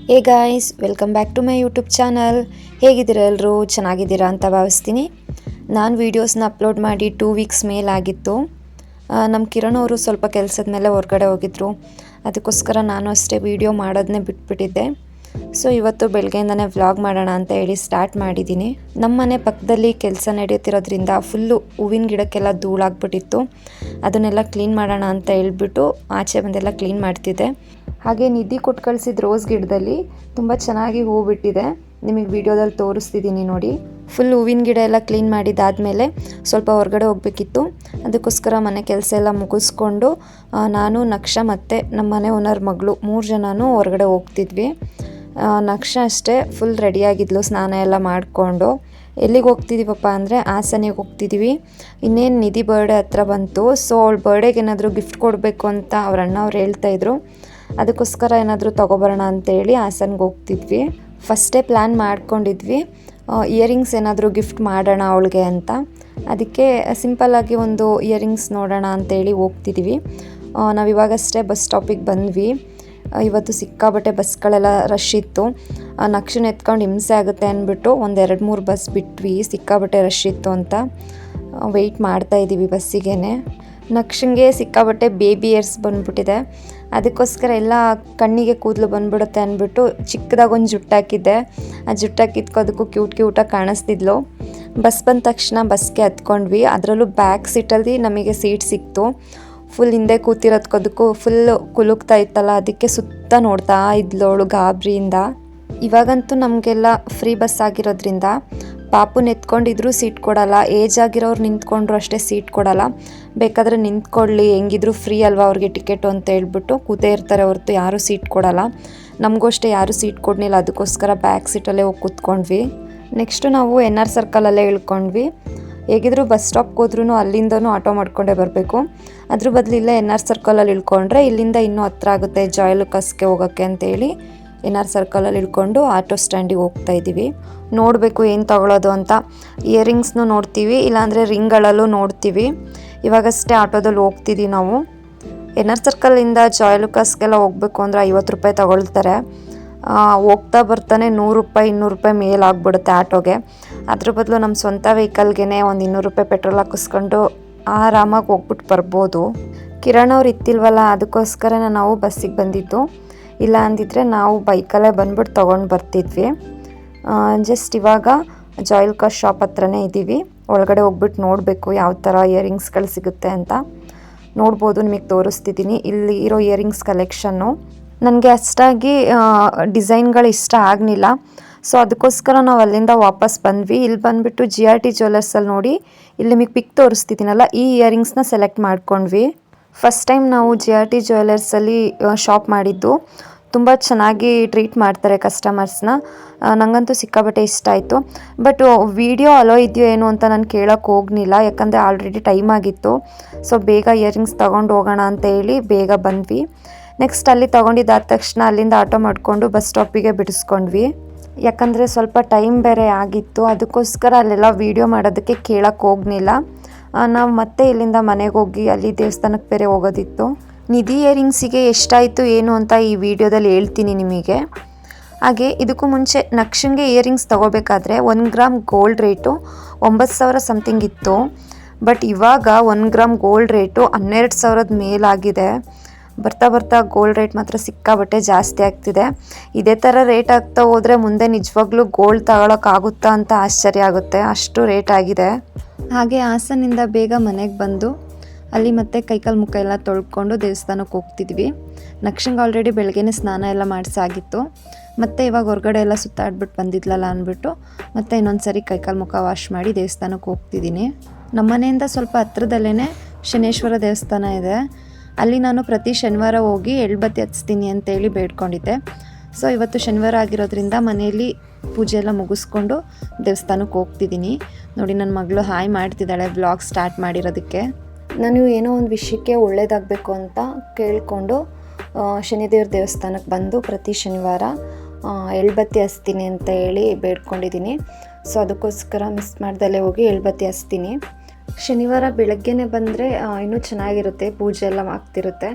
Hey guys, welcome back to my YouTube channel. ಹೇಗಿದ್ದೀರಾ ಎಲ್ಲರೂ? ಚೆನ್ನಾಗಿದ್ದೀರಾ ಅಂತ ಭಾವಿಸ್ತೀನಿ. ನಾನು ವೀಡಿಯೋಸ್ನ ಅಪ್ಲೋಡ್ ಮಾಡಿ 2 ವೀಕ್ಸ್ ಮೇಲಾಗಿತ್ತು. ನಮ್ಮ ಕಿರಣ್ ಅವರು ಸ್ವಲ್ಪ ಕೆಲಸದ ಮೇಲೆ ಹೊರಗಡೆ ಹೋಗಿದ್ರು. ಅದಕ್ಕೋಸ್ಕರ ನಾನು ಅಷ್ಟೇ ವೀಡಿಯೋ ಮಾಡೋದನ್ನೇ ಬಿಟ್ಬಿಟ್ಟಿದ್ದೆ. ಸೊ ಇವತ್ತು ಬೆಳಗ್ಗೆಯಿಂದನೇ ವ್ಲಾಗ್ ಮಾಡೋಣ ಅಂತ ಹೇಳಿ ಸ್ಟಾರ್ಟ್ ಮಾಡಿದ್ದೀನಿ. ನಮ್ಮ ಮನೆ ಪಕ್ಕದಲ್ಲಿ ಕೆಲಸ ನಡೆಯುತ್ತಿರೋದ್ರಿಂದ ಫುಲ್ಲು ಹೂವಿನ ಗಿಡಕ್ಕೆಲ್ಲ ಧೂಳಾಗ್ಬಿಟ್ಟಿತ್ತು. ಅದನ್ನೆಲ್ಲ ಕ್ಲೀನ್ ಮಾಡೋಣ ಅಂತ ಹೇಳ್ಬಿಟ್ಟು ಆಚೆ ಬಂದೆಲ್ಲ ಕ್ಲೀನ್ ಮಾಡ್ತಿದ್ದೆ. ಹಾಗೆ ನಿಧಿ ಕೊಟ್ಟು ಕಳಿಸಿದ ರೋಸ್ ಗಿಡದಲ್ಲಿ ತುಂಬ ಚೆನ್ನಾಗಿ ಹೂ ಬಿಟ್ಟಿದೆ. ನಿಮಗೆ ವಿಡಿಯೋದಲ್ಲಿ ತೋರಿಸ್ತಿದ್ದೀನಿ ನೋಡಿ. ಫುಲ್ ಹೂವಿನ ಗಿಡ ಎಲ್ಲ ಕ್ಲೀನ್ ಮಾಡಿದ್ದಾದಮೇಲೆ ಸ್ವಲ್ಪ ಹೊರಗಡೆ ಹೋಗಬೇಕಿತ್ತು. ಅದಕ್ಕೋಸ್ಕರ ಮನೆ ಕೆಲಸ ಎಲ್ಲ ಮುಗಿಸ್ಕೊಂಡು ನಾನು, ನಕ್ಷ ಮತ್ತು ನಮ್ಮ ಮನೆ ಓನರ್ ಮಗಳು 3 ಜನನೂ ಹೊರಗಡೆ ಹೋಗ್ತಿದ್ವಿ. ನಕ್ಷ ಅಷ್ಟೇ ಫುಲ್ ರೆಡಿಯಾಗಿದ್ಲು ಸ್ನಾನ ಎಲ್ಲ ಮಾಡಿಕೊಂಡು. ಎಲ್ಲಿಗೆ ಹೋಗ್ತಿದ್ದೀವಪ್ಪ ಅಂದರೆ ಹಾಸನಿಗೆ ಹೋಗ್ತಿದ್ದೀವಿ. ಇನ್ನೇನು ನಿಧಿ ಬರ್ಡೇ ಹತ್ರ ಬಂತು. ಸೊ ಅವಳ ಬರ್ಡೇಗೆ ಏನಾದರೂ ಗಿಫ್ಟ್ ಕೊಡಬೇಕು ಅಂತ ಅವ್ರ ಅಣ್ಣ ಅವ್ರು ಹೇಳ್ತಾಯಿದ್ರು. ಅದಕ್ಕೋಸ್ಕರ ಏನಾದರೂ ತೊಗೊಬರೋಣ ಅಂತೇಳಿ ಹಾಸನ್ಗೆ ಹೋಗ್ತಿದ್ವಿ. ಫಸ್ಟೇ ಪ್ಲ್ಯಾನ್ ಮಾಡ್ಕೊಂಡಿದ್ವಿ ಇಯರಿಂಗ್ಸ್ ಏನಾದರೂ ಗಿಫ್ಟ್ ಮಾಡೋಣ ಅವಳಿಗೆ ಅಂತ. ಅದಕ್ಕೆ ಸಿಂಪಲ್ಲಾಗಿ ಒಂದು ಇಯರಿಂಗ್ಸ್ ನೋಡೋಣ ಅಂತೇಳಿ ಹೋಗ್ತಿದ್ದೀವಿ. ನಾವಿವಾಗಷ್ಟೇ ಬಸ್ ಸ್ಟಾಪಿಗೆ ಬಂದ್ವಿ. ಇವತ್ತು ಸಿಕ್ಕಾಬಟ್ಟೆ ಬಸ್ಗಳೆಲ್ಲ ರಶ್ ಇತ್ತು. ನಕ್ಷನ ಎತ್ಕೊಂಡು ಹಿಂಸೆ ಆಗುತ್ತೆ ಅಂದ್ಬಿಟ್ಟು ಒಂದು 2-3 ಬಸ್ ಬಿಟ್ವಿ. ಸಿಕ್ಕಾಬಟ್ಟೆ ರಶ್ ಇತ್ತು ಅಂತ ವೆಯ್ಟ್ ಮಾಡ್ತಾಯಿದ್ದೀವಿ ಬಸ್ಸಿಗೆ. ನಕ್ಷಂಗೆ ಸಿಕ್ಕಾಬಟ್ಟೆ ಬೇಬಿ ಏರ್ಸ್ ಬಂದ್ಬಿಟ್ಟಿದೆ. ಅದಕ್ಕೋಸ್ಕರ ಎಲ್ಲ ಕಣ್ಣಿಗೆ ಕೂದಲು ಬಂದ್ಬಿಡುತ್ತೆ ಅಂದ್ಬಿಟ್ಟು ಚಿಕ್ಕದಾಗಿ ಒಂದು ಜುಟ್ಟು ಹಾಕಿದ್ದೆ. ಆ ಜುಟ್ಟು ಹಾಕಿದ್ಕೋದಕ್ಕೂ ಕ್ಯೂಟಾಗಿ ಕಾಣಿಸ್ತಿದ್ಲು. ಬಸ್ ಬಂದ ತಕ್ಷಣ ಬಸ್ಗೆ ಹತ್ಕೊಂಡ್ವಿ. ಅದರಲ್ಲೂ ಬ್ಯಾಕ್ ಸೀಟಲ್ಲಿ ನಮಗೆ ಸೀಟ್ ಸಿಕ್ತು. ಫುಲ್ ಹಿಂದೆ ಕೂತಿರೋದ್ಕೋದಕ್ಕೂ ಫುಲ್ ಕುಲುಕ್ತಾ ಇತ್ತಲ್ಲ, ಅದಕ್ಕೆ ಸುತ್ತ ನೋಡ್ತಾ ಇದ್ಲೋಳು ಗಾಬರಿಯಿಂದ. ಇವಾಗಂತೂ ನಮಗೆಲ್ಲ ಫ್ರೀ ಬಸ್ ಆಗಿರೋದ್ರಿಂದ ಪಾಪುನ ಎತ್ಕೊಂಡಿದ್ರು ಸೀಟ್ ಕೊಡಲ್ಲ. ಏಜ್ ಆಗಿರೋರು ನಿಂತ್ಕೊಂಡ್ರು ಅಷ್ಟೇ ಸೀಟ್ ಕೊಡಲ್ಲ. ಬೇಕಾದರೆ ನಿಂತ್ಕೊಳ್ಳಿ, ಹೆಂಗಿದ್ರು ಫ್ರೀ ಅಲ್ವಾ ಅವ್ರಿಗೆ ಟಿಕೆಟು ಅಂತ ಹೇಳ್ಬಿಟ್ಟು ಕೂತೇ ಇರ್ತಾರೆ ಹೊರತು ಯಾರೂ ಸೀಟ್ ಕೊಡಲ್ಲ. ನಮಗೂ ಅಷ್ಟೇ ಯಾರೂ ಸೀಟ್ ಕೊಡಲಿಲ್ಲ. ಅದಕ್ಕೋಸ್ಕರ ಬ್ಯಾಕ್ ಸೀಟಲ್ಲೇ ಹೋಗಿ ಕೂತ್ಕೊಂಡ್ವಿ. ನೆಕ್ಸ್ಟು ನಾವು NR ಸರ್ಕಲಲ್ಲೇ ಇಳ್ಕೊಂಡ್ವಿ. ಹೇಗಿದ್ರು ಬಸ್ ಸ್ಟಾಪ್ಗೆ ಹೋದ್ರೂ ಅಲ್ಲಿಂದನೂ ಆಟೋ ಮಾಡ್ಕೊಂಡೇ ಬರಬೇಕು. ಅದ್ರ ಬದಲು ಇಲ್ಲೇ NR ಸರ್ಕಲಲ್ಲಿ ಇಳ್ಕೊಂಡ್ರೆ ಇಲ್ಲಿಂದ ಇನ್ನೂ ಹತ್ರ ಆಗುತ್ತೆ ಜಾಯ್ಲುಕಾಸ್ಗೆ ಹೋಗೋಕ್ಕೆ ಅಂತೇಳಿ NR ಸರ್ಕಲಲ್ಲಿ ಇಳ್ಕೊಂಡು ಆಟೋ ಸ್ಟ್ಯಾಂಡಿಗೆ ಹೋಗ್ತಾ ಇದ್ದೀವಿ. ನೋಡಬೇಕು ಏನು ತೊಗೊಳೋದು ಅಂತ. ಇಯರಿಂಗ್ಸ್ನೂ ನೋಡ್ತೀವಿ, ಇಲ್ಲಾಂದರೆ ರಿಂಗ್ಗಳಲ್ಲೂ ನೋಡ್ತೀವಿ. ಇವಾಗಷ್ಟೇ ಆಟೋದಲ್ಲಿ ಹೋಗ್ತಿದ್ದೀವಿ ನಾವು. NR ಸರ್ಕಲಿಂದ ಜಾಯ್ಲುಕಾಸ್ಗೆಲ್ಲ ಹೋಗಬೇಕು ಅಂದರೆ 50 ರೂಪಾಯಿ ತೊಗೊಳ್ತಾರೆ. ಹೋಗ್ತಾ ಬರ್ತಾನೆ 100 ರೂಪಾಯಿ 200 ರೂಪಾಯಿ ಮೇಲಾಗ್ಬಿಡುತ್ತೆ ಆಟೋಗೆ. ಅದ್ರ ಬದಲು ನಮ್ಮ ಸ್ವಂತ ವೆಹಿಕಲ್ಗೆ ಒಂದು 200 ರೂಪಾಯಿ ಪೆಟ್ರೋಲ್ ಹಾಕಿಸ್ಕೊಂಡು ಆರಾಮಾಗಿ ಹೋಗ್ಬಿಟ್ಟು ಬರ್ಬೋದು. ಕಿರಣ್ ಅವ್ರು ಇತ್ತಿಲ್ವಲ್ಲ, ಅದಕ್ಕೋಸ್ಕರ ನಾವು ಬಸ್ಸಿಗೆ ಬಂದಿದ್ದು. ಇಲ್ಲ ಅಂದಿದ್ರೆ ನಾವು ಬೈಕಲ್ಲೇ ಬಂದ್ಬಿಟ್ಟು ತೊಗೊಂಡು ಬರ್ತಿದ್ವಿ. ಜಸ್ಟ್ ಇವಾಗ ಜಾಯ್ಲುಕಾಸ್ ಶಾಪ್ ಹತ್ರನೇ ಇದ್ದೀವಿ. ಒಳಗಡೆ ಹೋಗ್ಬಿಟ್ಟು ನೋಡಬೇಕು ಯಾವ ಥರ ಇಯರಿಂಗ್ಸ್ಗಳು ಸಿಗುತ್ತೆ ಅಂತ. ನೋಡ್ಬೋದು, ನಿಮಗೆ ತೋರಿಸ್ತಿದ್ದೀನಿ. ಇಲ್ಲಿ ಇರೋ ಇಯರಿಂಗ್ಸ್ ಕಲೆಕ್ಷನ್ನು ನನಗೆ ಅಷ್ಟಾಗಿ ಡಿಸೈನ್ಗಳು ಇಷ್ಟ ಆಗಲಿಲ್ಲ. ಸೊ ಅದಕ್ಕೋಸ್ಕರ ನಾವು ಅಲ್ಲಿಂದ ವಾಪಸ್ ಬಂದ್ವಿ. ಇಲ್ಲಿ ಬಂದುಬಿಟ್ಟು GRT ಜ್ಯುವೆಲ್ಲರ್ಸಲ್ಲಿ ನೋಡಿ, ಇಲ್ಲಿ ನಿಮಗೆ ಪಿಕ್ ತೋರಿಸ್ತಿದ್ದೀನಲ್ಲ, ಈ ಇಯರಿಂಗ್ಸ್ನ ಸೆಲೆಕ್ಟ್ ಮಾಡ್ಕೊಂಡ್ವಿ. ಫಸ್ಟ್ ಟೈಮ್ ನಾವು GRT ಜ್ಯುವೆಲ್ಲರ್ಸಲ್ಲಿ ಶಾಪ್ ಮಾಡಿದ್ದು. ತುಂಬ ಚೆನ್ನಾಗಿ ಟ್ರೀಟ್ ಮಾಡ್ತಾರೆ ಕಸ್ಟಮರ್ಸ್ನ. ನನಗಂತೂ ಸಿಕ್ಕಾಬಟ್ಟೆ ಇಷ್ಟ ಆಯಿತು. ಬಟ್ ವಿಡಿಯೋ ಅಲೋ ಇದೆಯೋ ಏನು ಅಂತ ನಾನು ಕೇಳೋಕ್ಕೆ ಹೋಗಲಿಲ್ಲ, ಯಾಕಂದರೆ ಆಲ್ರೆಡಿ ಟೈಮ್ ಆಗಿತ್ತು. ಸೊ ಬೇಗ ಇಯರಿಂಗ್ಸ್ ತೊಗೊಂಡು ಹೋಗೋಣ ಅಂತ ಹೇಳಿ ಬೇಗ ಬಂದ್ವಿ. ನೆಕ್ಸ್ಟ್ ಅಲ್ಲಿ ತೊಗೊಂಡಿದ್ದಾದ ತಕ್ಷಣ ಅಲ್ಲಿಂದ ಆಟೋ ಮಾಡಿಕೊಂಡು ಬಸ್ ಸ್ಟಾಪಿಗೆ ಬಿಡಿಸ್ಕೊಂಡ್ವಿ. ಯಾಕಂದರೆ ಸ್ವಲ್ಪ ಟೈಮ್ ಬೇರೆ ಆಗಿತ್ತು. ಅದಕ್ಕೋಸ್ಕರ ಅಲ್ಲೆಲ್ಲ ವೀಡಿಯೋ ಮಾಡೋದಕ್ಕೆ ಕೇಳೋಕ್ಕೆ ಹೋಗಲಿಲ್ಲ. ನಾವು ಮತ್ತೆ ಇಲ್ಲಿಂದ ಮನೆಗೆ ಹೋಗಿ ಅಲ್ಲಿ ದೇವಸ್ಥಾನಕ್ಕೆ ಬೇರೆ ಹೋಗೋದಿತ್ತು. ನಿಧಿ ಇಯರಿಂಗ್ಸಿಗೆ ಎಷ್ಟಾಯಿತು ಏನು ಅಂತ ಈ ವಿಡಿಯೋದಲ್ಲಿ ಹೇಳ್ತೀನಿ ನಿಮಗೆ. ಹಾಗೆ ಇದಕ್ಕೂ ಮುಂಚೆ ನಕ್ಷಂಗೆ ಇಯರಿಂಗ್ಸ್ ತೊಗೋಬೇಕಾದ್ರೆ 1 ಗ್ರಾಮ್ ಗೋಲ್ಡ್ ರೇಟು 9,000 ಸಮಥಿಂಗ್ ಇತ್ತು. ಬಟ್ ಇವಾಗ 1 ಗ್ರಾಮ್ ಗೋಲ್ಡ್ ರೇಟು 12,000 ಮೇಲಾಗಿದೆ. ಬರ್ತಾ ಬರ್ತಾ ಗೋಲ್ಡ್ ರೇಟ್ ಮಾತ್ರ ಸಿಕ್ಕಾಬಟ್ಟೆ ಜಾಸ್ತಿ ಆಗ್ತಿದೆ. ಇದೇ ಥರ ರೇಟ್ ಆಗ್ತಾ ಹೋದರೆ ಮುಂದೆ ನಿಜವಾಗ್ಲೂ ಗೋಲ್ಡ್ ತಗೊಳಕ್ಕಾಗುತ್ತಾ ಅಂತ ಆಶ್ಚರ್ಯ ಆಗುತ್ತೆ, ಅಷ್ಟು ರೇಟ್ ಆಗಿದೆ. ಹಾಗೆ ಹಾಸನಿಂದ ಬೇಗ ಮನೆಗೆ ಬಂದು ಅಲ್ಲಿ ಮತ್ತೆ ಕೈಕಾಲು ಮುಖ ಎಲ್ಲ ತೊಳ್ಕೊಂಡು ದೇವಸ್ಥಾನಕ್ಕೆ ಹೋಗ್ತಿದ್ವಿ. ನಕ್ಷಂಗೆ ಆಲ್ರೆಡಿ ಬೆಳಗ್ಗೆನೇ ಸ್ನಾನ ಎಲ್ಲ ಮಾಡಿಸಾಗಿತ್ತು. ಮತ್ತು ಇವಾಗ ಹೊರಗಡೆ ಎಲ್ಲ ಸುತ್ತಾಡ್ಬಿಟ್ಟು ಬಂದಿದ್ಲಲ್ಲ ಅಂದ್ಬಿಟ್ಟು ಮತ್ತೆ ಇನ್ನೊಂದು ಸರಿ ಕೈಕಾಲು ಮುಖ ವಾಶ್ ಮಾಡಿ ದೇವಸ್ಥಾನಕ್ಕೆ ಹೋಗ್ತಿದ್ದೀನಿ. ನಮ್ಮ ಮನೆಯಿಂದ ಸ್ವಲ್ಪ ಹತ್ರದಲ್ಲೇ ಶನೇಶ್ವರ ದೇವಸ್ಥಾನ ಇದೆ. ಅಲ್ಲಿ ನಾನು ಪ್ರತಿ ಶನಿವಾರ ಹೋಗಿ ಎಳ್ಬತ್ತಿ ಹಚ್ತೀನಿ ಅಂತೇಳಿ ಬೇಡ್ಕೊಂಡಿದ್ದೆ. ಸೊ ಇವತ್ತು ಶನಿವಾರ ಆಗಿರೋದ್ರಿಂದ ಮನೆಯಲ್ಲಿ ಪೂಜೆ ಎಲ್ಲ ಮುಗಿಸ್ಕೊಂಡು ದೇವಸ್ಥಾನಕ್ಕೆ ಹೋಗ್ತಿದ್ದೀನಿ. ನೋಡಿ, ನನ್ನ ಮಗಳು ಹಾಯ್ ಮಾಡ್ತಿದ್ದಾಳೆ ವ್ಲಾಗ್ ಸ್ಟಾರ್ಟ್ ಮಾಡಿರೋದಕ್ಕೆ. ನಾನು ಏನೋ ಒಂದು ವಿಷಯಕ್ಕೆ ಒಳ್ಳೇದಾಗಬೇಕು ಅಂತ ಕೇಳಿಕೊಂಡು ಶನಿದೇವ್ರ ದೇವಸ್ಥಾನಕ್ಕೆ ಬಂದು ಪ್ರತಿ ಶನಿವಾರ ಎಳ್ಬತ್ತಿ ಹಚ್ತೀನಿ ಅಂತ ಹೇಳಿ ಬೇಡ್ಕೊಂಡಿದ್ದೀನಿ. ಸೊ ಅದಕ್ಕೋಸ್ಕರ ಮಿಸ್ ಮಾಡ್ದಲ್ಲೇ ಹೋಗಿ ಎಳ್ಬತ್ತಿ ಹಚ್ತೀನಿ. ಶನಿವಾರ ಬೆಳಗ್ಗೆನೇ ಬಂದರೆ ಇನ್ನೂ ಚೆನ್ನಾಗಿರುತ್ತೆ, ಪೂಜೆ ಎಲ್ಲ ಆಗ್ತಿರುತ್ತೆ.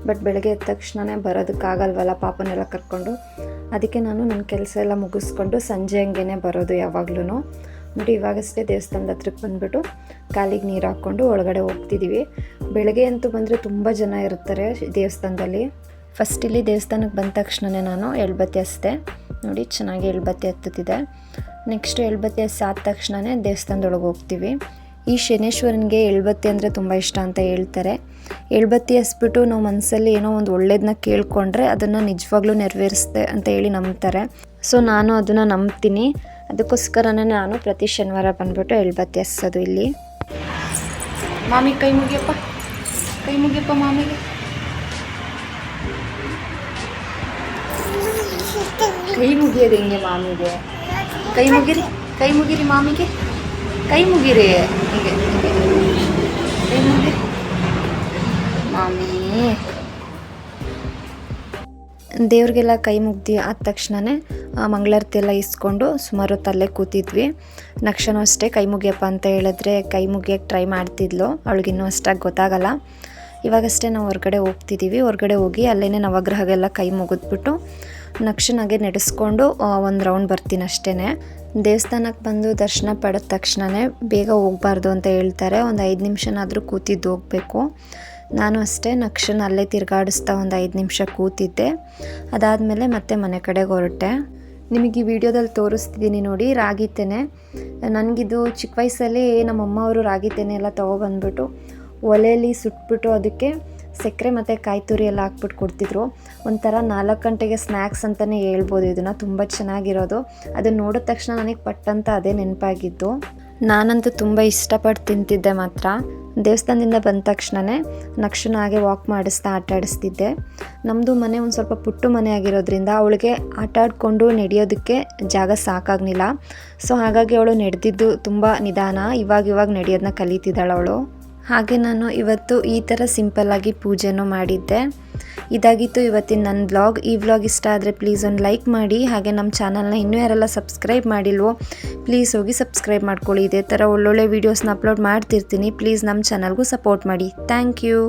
ಬಟ್ ಬೆಳಗ್ಗೆ ಎದ್ದ ತಕ್ಷಣವೇ ಬರೋದಕ್ಕಾಗಲ್ವಲ್ಲ ಪಾಪನೆಲ್ಲ ಕರ್ಕೊಂಡು. ಅದಕ್ಕೆ ನಾನು ನನ್ನ ಕೆಲಸ ಎಲ್ಲ ಮುಗಿಸ್ಕೊಂಡು ಸಂಜೆ ಹಂಗೆ ಬರೋದು ಯಾವಾಗ್ಲೂ. ನೋಡಿ ಇವಾಗಷ್ಟೇ ದೇವಸ್ಥಾನದ ಹತ್ರಕ್ಕೆ ಬಂದುಬಿಟ್ಟು ಕಾಲಿಗೆ ನೀರು ಹಾಕ್ಕೊಂಡು ಒಳಗಡೆ ಹೋಗ್ತಿದ್ದೀವಿ. ಬೆಳಗ್ಗೆ ಅಂತೂ ಬಂದರೆ ತುಂಬ ಜನ ಇರ್ತಾರೆ ದೇವಸ್ಥಾನದಲ್ಲಿ. ಫಸ್ಟ್ ಇಲ್ಲಿ ದೇವಸ್ಥಾನಕ್ಕೆ ಬಂದ ತಕ್ಷಣವೇ ನಾನು ಎಳ್ಬತ್ತಿ ಹಚ್ಚಿದೆ. ನೋಡಿ ಚೆನ್ನಾಗಿ ಎಳ್ಬತ್ತಿ ಹತ್ತುತ್ತಿದೆ. ನೆಕ್ಸ್ಟು ಎಳ್ಬತ್ತಿ ಹಚ್ಚಾದ ತಕ್ಷಣವೇ ದೇವಸ್ಥಾನದೊಳಗೆ ಹೋಗ್ತೀವಿ. ಈ ಶನೇಶ್ವರನಿಗೆ ಎಳ್ಬತ್ತಿ ಅಂದರೆ ತುಂಬ ಇಷ್ಟ ಅಂತ ಹೇಳ್ತಾರೆ. ಎಳ್ಬತ್ತಿ ಹಚ್ಬಿಟ್ಟು ನಾವು ಮನಸ್ಸಲ್ಲಿ ಏನೋ ಒಂದು ಒಳ್ಳೇದನ್ನ ಕೇಳ್ಕೊಂಡ್ರೆ ಅದನ್ನು ನಿಜವಾಗ್ಲೂ ನೆರವೇರಿಸ್ತೆ ಅಂತ ಹೇಳಿ ನಂಬ್ತಾರೆ. ಸೊ ನಾನು ಅದನ್ನು ನಂಬ್ತೀನಿ. ಅದಕ್ಕೋಸ್ಕರನೇ ನಾನು ಪ್ರತಿ ಶನಿವಾರ ಬಂದ್ಬಿಟ್ಟು ಎಳ್ಬತ್ತಿ ಹಚ್ಚೋದು ಇಲ್ಲಿ. ಮಾಮಿ ಕೈ ಮುಗಿಯಪ್ಪ, ಕೈ ಮುಗಿಯಪ್ಪ ಮಾಮಿಗೆ. ಕೈ ಮುಗಿಯೋದು ಹಿಂಗೆ ಮಾಮಿಗೆ. ಕೈ ಮುಗಿರಿ, ಕೈ ಮುಗಿರಿ ಮಾಮಿಗೆ, ಕೈ ಮುಗಿರಿ ಹೀಗೆ ಕೈ ಮುಗಿರಿ ಮಾಮಿ. ದೇವ್ರಿಗೆಲ್ಲ ಕೈ ಮುಗ್ದು ಆದ ತಕ್ಷಣವೇ ಮಂಗಳಾರತಿ ಎಲ್ಲ ಇಸ್ಕೊಂಡು ಸುಮಾರು ಹೊತ್ತಲ್ಲೇ ಕೂತಿದ್ವಿ. ನಕ್ಷನೂ ಅಷ್ಟೇ ಕೈ ಮುಗಿಯಪ್ಪ ಅಂತ ಹೇಳಿದ್ರೆ ಕೈ ಮುಗಿಯೋಕ್ಕೆ ಟ್ರೈ ಮಾಡ್ತಿದ್ಲು. ಅವಳಿಗಿನ್ನೂ ಅಷ್ಟಾಗಿ ಗೊತ್ತಾಗಲ್ಲ. ಇವಾಗಷ್ಟೇ ನಾವು ಹೊರಗಡೆ ಹೋಗ್ತಿದ್ದೀವಿ. ಹೊರಗಡೆ ಹೋಗಿ ಅಲ್ಲೇ ನವಗ್ರಹಗೆಲ್ಲ ಕೈ ಮುಗಿದ್ಬಿಟ್ಟು ನಕ್ಷನಾಗೆ ನಡೆಸ್ಕೊಂಡು ಒಂದು ರೌಂಡ್ ಬರ್ತೀನಿ ಅಷ್ಟೇ. ದೇವಸ್ಥಾನಕ್ಕೆ ಬಂದು ದರ್ಶನ ಪಡೆದ ತಕ್ಷಣವೇ ಬೇಗ ಹೋಗಬಾರ್ದು ಅಂತ ಹೇಳ್ತಾರೆ. ಒಂದು 5 ನಿಮಿಷನಾದರೂ ಕೂತಿದ್ದು ಹೋಗಬೇಕು. ನಾನು ಅಷ್ಟೇ ನಕ್ಷನ ಅಲ್ಲೇ ತಿರುಗಾಡಿಸ್ತಾ ಒಂದು 5 ನಿಮಿಷ ಕೂತಿದ್ದೆ. ಅದಾದಮೇಲೆ ಮತ್ತೆ ಮನೆ ಕಡೆಗೆ ಹೊರಟೆ. ನಿಮಗೆ ಈ ವಿಡಿಯೋದಲ್ಲಿ ತೋರಿಸ್ತಿದ್ದೀನಿ ನೋಡಿ ರಾಗಿ ತೆನೆ. ನನಗಿದು ಚಿಕ್ಕ ವಯಸ್ಸಲ್ಲಿ ನಮ್ಮಮ್ಮ ಅವರು ರಾಗಿ ತೆನೆ ಎಲ್ಲ ತೊಗೊಬಂದ್ಬಿಟ್ಟು ಒಲೆಯಲ್ಲಿ ಸುಟ್ಬಿಟ್ಟು ಅದಕ್ಕೆ ಸಕ್ಕರೆ ಮತ್ತು ಕಾಯಿ ತುರಿ ಎಲ್ಲ ಹಾಕ್ಬಿಟ್ಟು ಕೊಡ್ತಿದ್ರು. ಒಂಥರ 4 ಗಂಟೆಗೆ ಸ್ನ್ಯಾಕ್ಸ್ ಅಂತಲೇ ಹೇಳ್ಬೋದು ಇದನ್ನು. ತುಂಬ ಚೆನ್ನಾಗಿರೋದು. ಅದನ್ನು ನೋಡಿದ ತಕ್ಷಣ ನನಗೆ ಪಟ್ಟಂತ ಅದೇ ನೆನಪಾಗಿದ್ದು. ನಾನಂತೂ ತುಂಬ ಇಷ್ಟಪಟ್ಟು ತಿಂತಿದ್ದೆ ಮಾತ್ರ. ದೇವಸ್ಥಾನದಿಂದ ಬಂದ ತಕ್ಷಣವೇ ನಕ್ಷನ ಹಾಗೆ ವಾಕ್ ಮಾಡಿಸ್ತಾ ಆಟ ಆಡಿಸ್ತಿದ್ದೆ. ನಮ್ಮದು ಮನೆ ಒಂದು ಸ್ವಲ್ಪ ಪುಟ್ಟು ಮನೆ ಆಗಿರೋದ್ರಿಂದ ಅವಳಿಗೆ ಆಟ ಆಡಿಕೊಂಡು ನಡೆಯೋದಕ್ಕೆ ಜಾಗ ಸಾಕಾಗಲಿಲ್ಲ. ಸೊ ಹಾಗಾಗಿ ಅವಳು ನಡೆದಿದ್ದು ತುಂಬ ನಿಧಾನ. ಇವಾಗ ನಡೆಯೋದನ್ನ ಕಲಿತಿದ್ದಾಳೆ ಅವಳು. ಹಾಗೆ ನಾನು ಇವತ್ತು ಈ ಥರ ಸಿಂಪಲ್ಲಾಗಿ ಪೂಜೆನೂ ಮಾಡಿದ್ದೆ. ಇದಾಗಿತ್ತು ಇವತ್ತಿನ ನನ್ನ ವ್ಲಾಗ್. ಈ ವ್ಲಾಗ್ ಇಷ್ಟ ಆದರೆ ಪ್ಲೀಸ್ ಒಂದು ಲೈಕ್ ಮಾಡಿ. ಹಾಗೆ ನಮ್ಮ ಚಾನಲ್ನ ಇನ್ನೂ ಯಾರೆಲ್ಲ ಸಬ್ಸ್ಕ್ರೈಬ್ ಮಾಡಿಲ್ವೋ ಪ್ಲೀಸ್ ಹೋಗಿ ಸಬ್ಸ್ಕ್ರೈಬ್ ಮಾಡ್ಕೊಳ್ಳಿ. ಇದೇ ಥರ ಒಳ್ಳೊಳ್ಳೆ ವೀಡಿಯೋಸ್ನ ಅಪ್ಲೋಡ್ ಮಾಡ್ತಿರ್ತೀನಿ. ಪ್ಲೀಸ್ ನಮ್ಮ ಚಾನಲ್ಗೂ ಸಪೋರ್ಟ್ ಮಾಡಿ. Thank you.